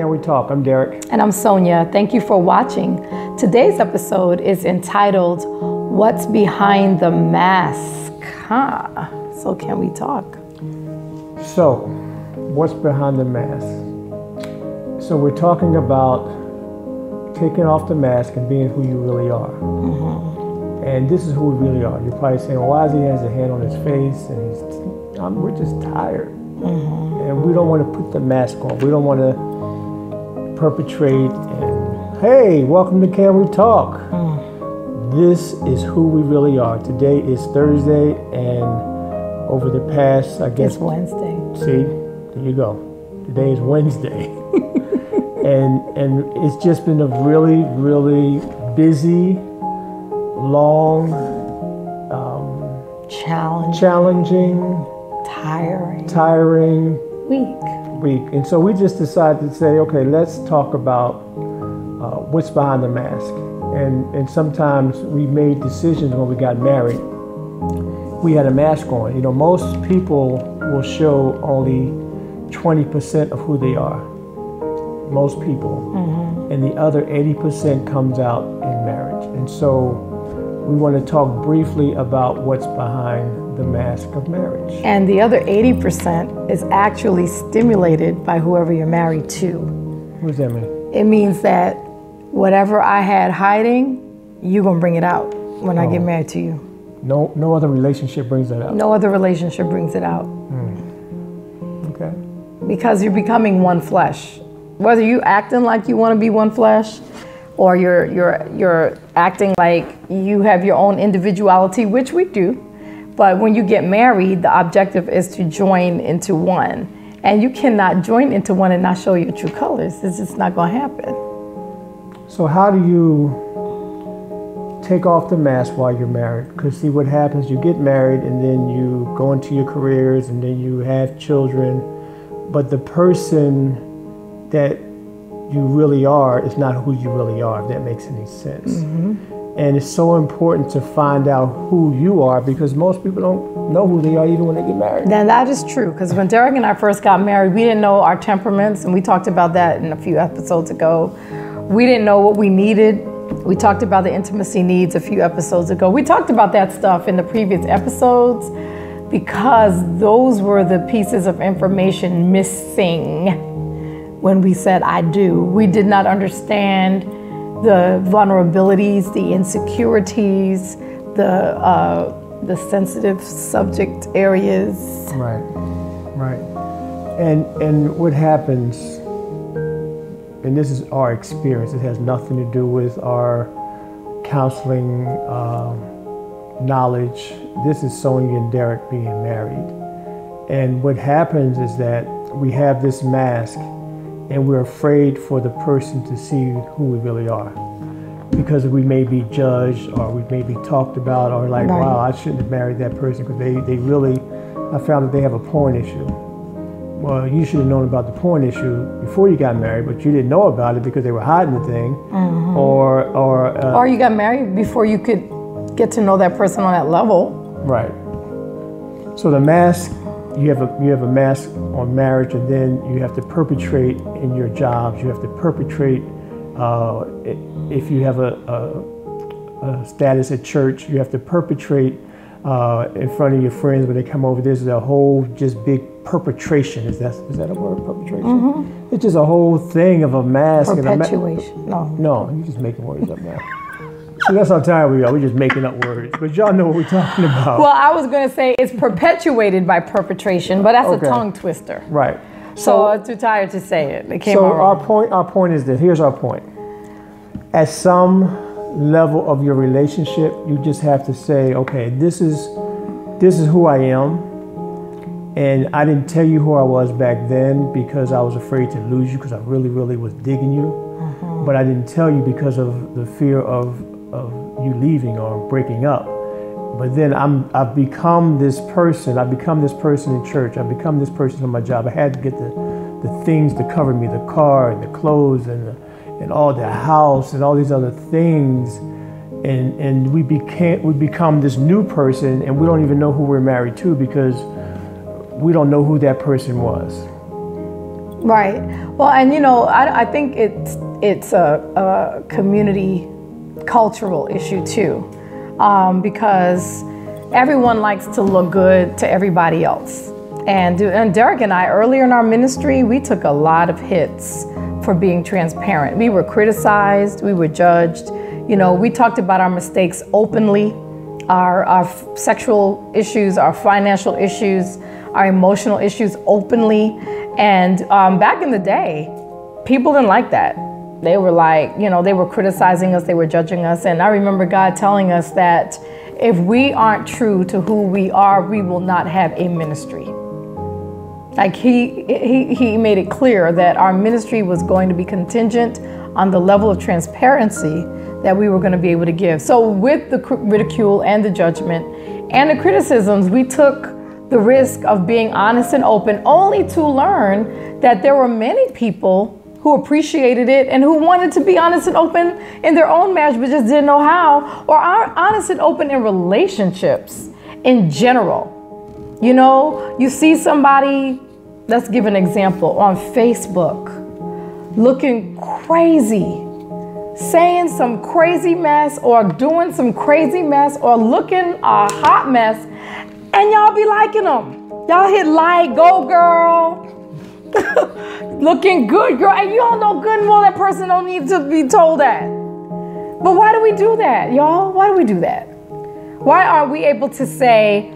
Can We Talk? I'm Derek. And I'm Sonia. Thank you for watching. Today's episode is entitled, What's Behind the Mask? So can we talk? So, what's behind the mask? So we're talking about taking off the mask and being who you really are. Mm-hmm. And this is who we really are. You're probably saying, well, why is he has a hand on his face? And we're just tired. Mm-hmm. And we don't want to put the mask on. We don't want to perpetrate and, hey, welcome to Can We Talk? This is who we really are. Today is Thursday, and over the past, I guess. It's Wednesday. See, there you go. Today is Wednesday. and it's just been a really, really busy, long, challenging, tiring week. And so we just decided to say, okay, let's talk about what's behind the mask. And sometimes we made decisions when we got married. We had a mask on. You know, most people will show only 20% of who they are. Most people. Mm-hmm. And the other 80% comes out in marriage. And so we want to talk briefly about what's behind the mask of marriage. And the other 80% is actually stimulated by whoever you're married to. What does that mean? It means that whatever I had hiding, you're going to bring it out when I get married to you. No other relationship brings that out? No other relationship brings it out. Okay. Because you're becoming one flesh. Whether you acting like you want to be one flesh, or you're acting like you have your own individuality, which we do. But when you get married, the objective is to join into one. And you cannot join into one and not show your true colors. It's just not going to happen. So how do you take off the mask while you're married? Because see what happens, you get married and then you go into your careers and then you have children, but the person that you really are is not who you really are, if that makes any sense. Mm-hmm. And it's so important to find out who you are, because most people don't know who they are even when they get married. Then that is true, because when Derek and I first got married, we didn't know our temperaments, and we talked about that in a few episodes ago. We didn't know what we needed. We talked about the intimacy needs a few episodes ago. We talked about that stuff in the previous episodes because those were the pieces of information missing when we said I do. We did not understand the vulnerabilities, the insecurities, the sensitive subject areas. Right. And what happens, and this is our experience, it has nothing to do with our counseling knowledge. This is Sonia and Derek being married. And what happens is that we have this mask and we're afraid for the person to see who we really are. Because we may be judged, or we may be talked about, or like, right, wow, I shouldn't have married that person because they really, I found that they have a porn issue. Well, you should have known about the porn issue before you got married, but you didn't know about it because they were hiding the thing. Mm-hmm. Or you got married before you could get to know that person on that level. Right. So the mask, you have a mask on marriage, and then you have to perpetrate in your jobs. You have to perpetrate if you have a status at church. You have to perpetrate in front of your friends when they come over. There's a whole just big perpetration. Is that a word, perpetration? Mm-hmm. It's just a whole thing of a mask. Perpetuation. No, you're just making words up now. So that's how tired we are. We're just making up words. But y'all know what we're talking about. Well, I was going to say it's perpetuated by perpetration, but that's a tongue twister. Right. So I'm too tired to say it. It came so out wrong. Our point is this. Here's our point. At some level of your relationship, you just have to say, okay, this is who I am. And I didn't tell you who I was back then because I was afraid to lose you, because I really, really was digging you. Mm-hmm. But I didn't tell you because of the fear of you leaving or breaking up. But then I've become this person. I've become this person in church. I've become this person on my job. I had to get the things to cover me, the car and the clothes and all the house and all these other things. And we become this new person, and we don't even know who we're married to because we don't know who that person was. Right. Well, and I think it's a community cultural issue too, because everyone likes to look good to everybody else. And Derek and I, earlier in our ministry, we took a lot of hits for being transparent. We were criticized, we were judged. We talked about our mistakes openly, our sexual issues, our financial issues, our emotional issues openly. And back in the day, people didn't like that. They were like, they were criticizing us, they were judging us. And I remember God telling us that if we aren't true to who we are, we will not have a ministry. Like he made it clear that our ministry was going to be contingent on the level of transparency that we were going to be able to give. So with the ridicule and the judgment and the criticisms, we took the risk of being honest and open, only to learn that there were many people who appreciated it and who wanted to be honest and open in their own marriage, but just didn't know how, or are honest and open in relationships in general. You see somebody, let's give an example, on Facebook, looking crazy, saying some crazy mess or doing some crazy mess or looking a hot mess, and y'all be liking them. Y'all hit like, go girl. Looking good, girl. And you all know good and well that person don't need to be told that. But why do we do that, y'all? Why do we do that? Why aren't we able to say,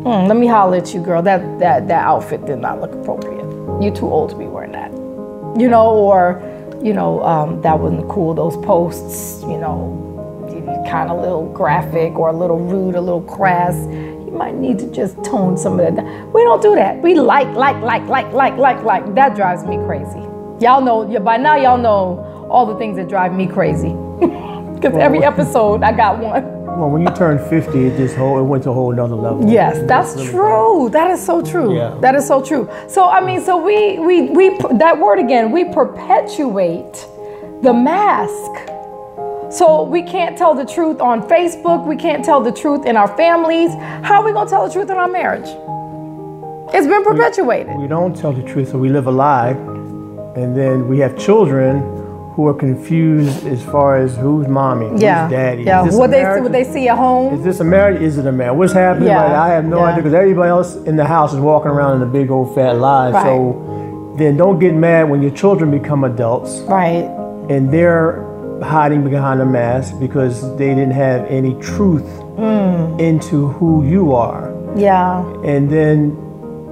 let me holler at you, girl. That outfit did not look appropriate. You're too old to be wearing that. Or that wasn't cool, those posts, kind of a little graphic or a little rude, a little crass. You might need to just tone some of that down. We don't do that. We like. That drives me crazy. Y'all know, by now y'all know all the things that drive me crazy. Because every episode I got one. Well, when you turn 50, it went to a whole nother level. Yes, that's true. That is so true. Yeah. That is so true. So we that word again, we perpetuate the mask. So we can't tell the truth on Facebook. We can't tell the truth in our families. How are we going to tell the truth in our marriage? It's been perpetuated. We don't tell the truth, so we live a lie. And then we have children who are confused as far as who's mommy, who's daddy. Yeah, what they see at home. Is this a marriage? Is it a marriage? What's happening? Yeah. Like, I have no idea, because everybody else in the house is walking around in a big old fat lie. Right. So then don't get mad when your children become adults. Right. And they're hiding behind a mask because they didn't have any truth into who you are. Yeah. And then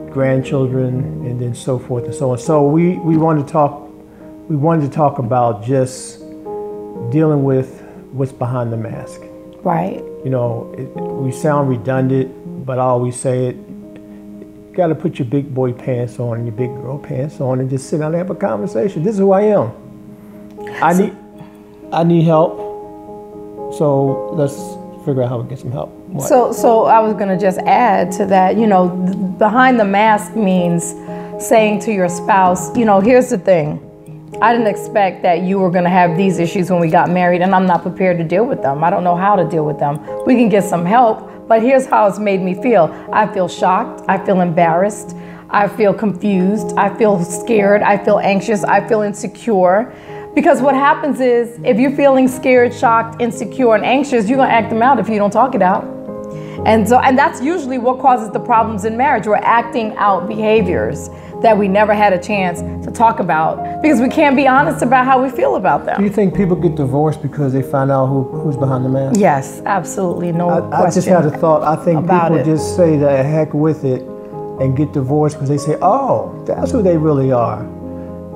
grandchildren, and then so forth and so on. So we wanted to talk about just dealing with what's behind the mask. Right. We sound redundant, but I always say it. You got to put your big boy pants on and your big girl pants on and just sit down and have a conversation. This is who I am. I need help. So let's figure out how we get some help. What? So I was going to just add to that, behind the mask means saying to your spouse, here's the thing. I didn't expect that you were going to have these issues when we got married, and I'm not prepared to deal with them. I don't know how to deal with them. We can get some help, but here's how it's made me feel. I feel shocked. I feel embarrassed. I feel confused. I feel scared. I feel anxious. I feel insecure. Because what happens is, if you're feeling scared, shocked, insecure, and anxious, you're going to act them out if you don't talk it out. And that's usually what causes the problems in marriage. We're acting out behaviors that we never had a chance to talk about because we can't be honest about how we feel about them. Do you think people get divorced because they find out who's behind the mask? Yes, absolutely. No question. I just had a thought. I think people just say the heck with it and get divorced because they say, oh, that's who they really are.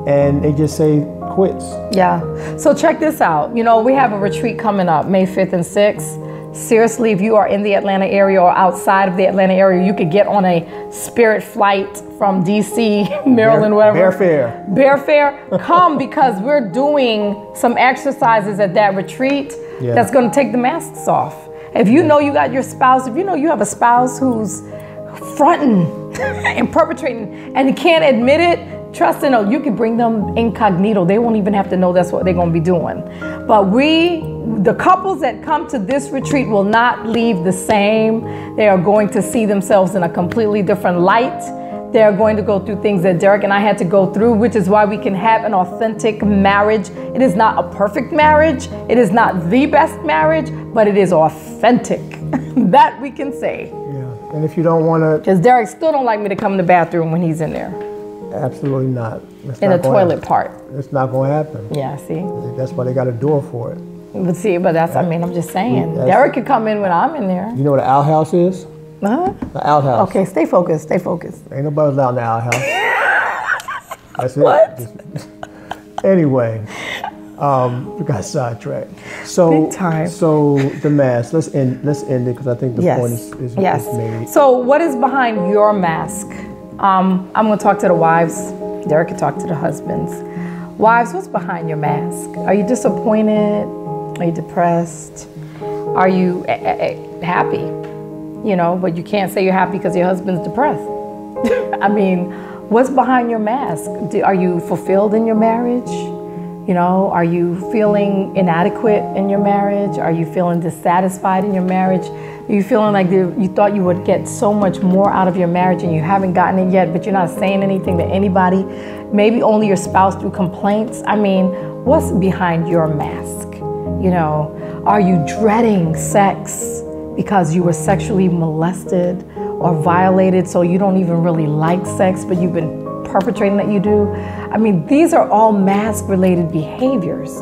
And they just say quits. Yeah. So check this out. We have a retreat coming up May 5th and 6th. Seriously, if you are in the Atlanta area or outside of the Atlanta area, you could get on a Spirit flight from DC, Maryland, wherever. Bear Fair. Come, because we're doing some exercises at that retreat that's going to take the masks off. If you know you got your spouse, if you know you have a spouse who's fronting and perpetrating and he can't admit it, trust and know you can bring them incognito. They won't even have to know that's what they're going to be doing. But the couples that come to this retreat will not leave the same. They are going to see themselves in a completely different light. They're going to go through things that Derek and I had to go through, which is why we can have an authentic marriage. It is not a perfect marriage. It is not the best marriage, but it is authentic. That we can say. Yeah, and if you don't want to... Because Derek still don't like me to come in the bathroom when he's in there. Absolutely not. In the toilet part. It's not going to happen. Yeah, see? That's why they got a door for it. But see, that's, I mean, I'm just saying. Derek could come in when I'm in there. You know what an outhouse is? Huh? An outhouse. Okay, stay focused, stay focused. Ain't nobody allowed in the outhouse. That's it. What? Anyway, we got sidetracked. So, big time. So the mask. Let's end it because I think the point is made. So what is behind your mask? I'm going to talk to the wives. Derek can talk to the husbands. Wives, what's behind your mask? Are you disappointed? Are you depressed? Are you happy? You know, but you can't say you're happy because your husband's depressed. I mean, what's behind your mask? Are you fulfilled in your marriage? You know, are you feeling inadequate in your marriage? Are you feeling dissatisfied in your marriage? Are you feeling like you thought you would get so much more out of your marriage and you haven't gotten it yet, but you're not saying anything to anybody? Maybe only your spouse through complaints. I mean, what's behind your mask? You know, are you dreading sex because you were sexually molested or violated, so you don't even really like sex, but you've been perpetrating that you do? I mean, these are all mask-related behaviors.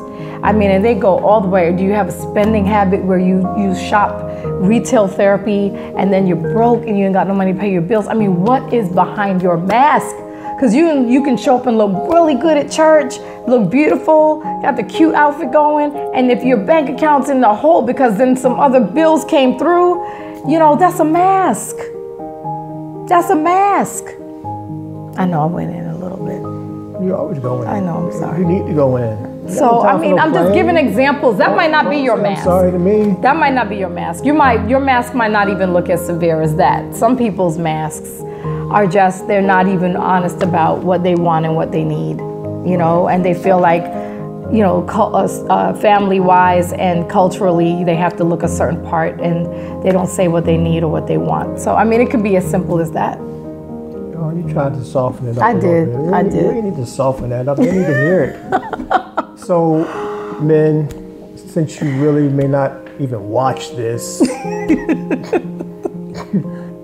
I mean, and they go all the way. Do you have a spending habit where you shop retail therapy and then you're broke and you ain't got no money to pay your bills? I mean, what is behind your mask? Because you can show up and look really good at church, look beautiful, got the cute outfit going, and if your bank account's in the hole because then some other bills came through, you know, that's a mask. That's a mask. I know I went in a little bit. You always go in. I know, I'm sorry. You need to go in. So, I mean, I'm just giving examples. That might not be your mask. I'm sorry to me. That might not be your mask. Your mask might not even look as severe as that. Some people's masks are just, they're not even honest about what they want and what they need, you know, and they feel like, you know, family-wise and culturally, they have to look a certain part and they don't say what they need or what they want. So, I mean, it could be as simple as that. Oh, you tried to soften it up I did. I did. You need to soften that up. You need to hear it. So, men, since you really may not even watch this,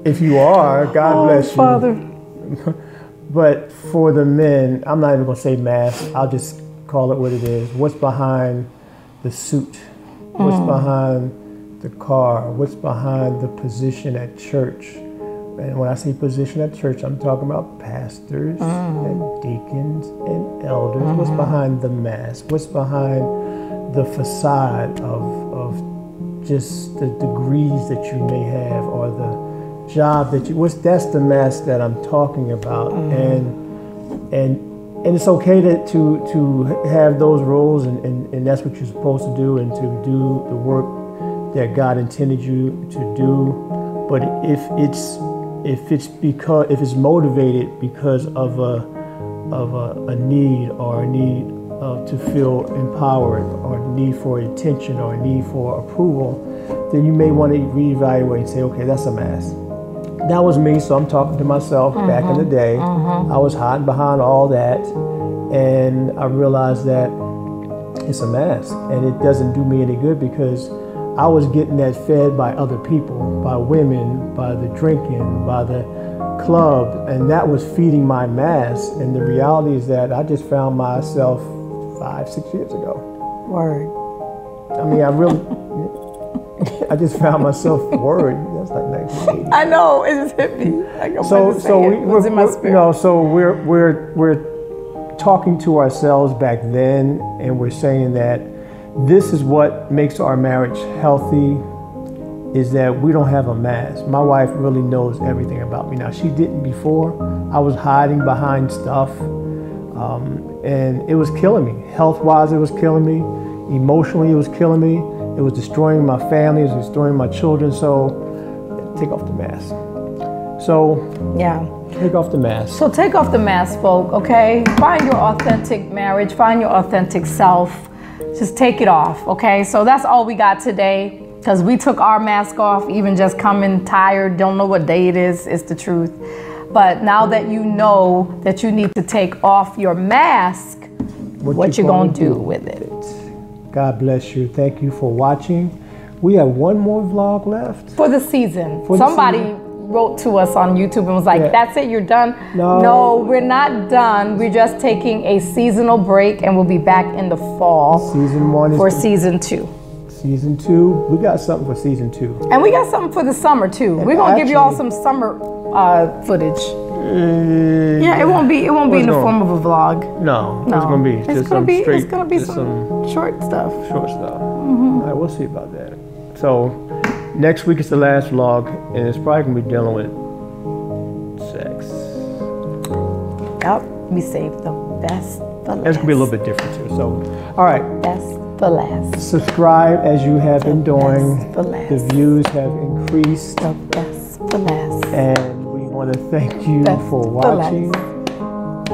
if you are, God bless you. Father. But for the men, I'm not even going to say mask. I'll just call it what it is. What's behind the suit? What's behind the car? What's behind the position at church? And when I say position at church, I'm talking about pastors and deacons and elders. What's behind the mask? What's behind the facade of just the degrees that you may have or the job that you, that's the mask that I'm talking about. And it's okay to have those roles and that's what you're supposed to do and to do the work that God intended you to do. But if it's motivated because of a need or a need to feel empowered or a need for attention or a need for approval, then you may want to reevaluate and say, okay, that's a mask. That was me, so I'm talking to myself back in the day. I was hiding behind all that, and I realized that it's a mask, and it doesn't do me any good because I was getting that fed by other people, by women, by the drinking, by the club, and that was feeding my mask. And the reality is that I just found myself 5-6 years ago. Word. I mean, I just found myself worried. That's like 1980. I know, it just hit me. Like I'm we're in my spirit. You know, so we're talking to ourselves back then, and we're saying that this is what makes our marriage healthy, is that we don't have a mask. My wife really knows everything about me now. She didn't before. I was hiding behind stuff, and it was killing me. Health-wise, it was killing me. Emotionally, it was killing me. It was destroying my family. It was destroying my children. So take off the mask. So yeah, take off the mask. So take off the mask, folk, okay? Find your authentic marriage. Find your authentic self. Just take it off, okay? So that's all we got today, because we took our mask off, even just coming tired, don't know what day it is. It's the truth. But now that you know that you need to take off your mask, what you gonna do with it? God bless you. Thank you for watching. We have one more vlog left. For the season. For the Somebody season. wrote to us on YouTube and was like, that's it, you're done? No, we're not done. We're just taking a seasonal break and we'll be back in the fall. Season 1 is for season 2. Season 2, we got something for season 2. And we got something for the summer too. We're gonna give you all some summer footage. Yeah, it won't be in the form of a vlog. No, it's gonna be just some straight, it's gonna be some short stuff. Short stuff. All right, we'll see about that. So next week is the last vlog, and it's probably gonna be dealing with sex. Yep, we saved the best for last. It's gonna be a little bit different too. So, all right. Best for last. Subscribe as you have been doing. Best for last. The views have increased. The best for last. And we want to thank you for watching.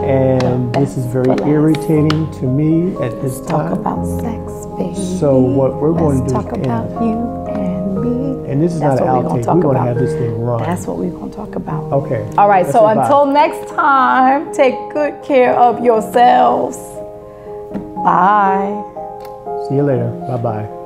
And this is very irritating to me at this time. Talk about sex, baby. So what we're going to do talk is about you and me. And this is not an outtake. We're going to have this thing run. That's what we're going to talk about. Okay. All right. So until next time, take good care of yourselves. Bye. See you later. Bye-bye.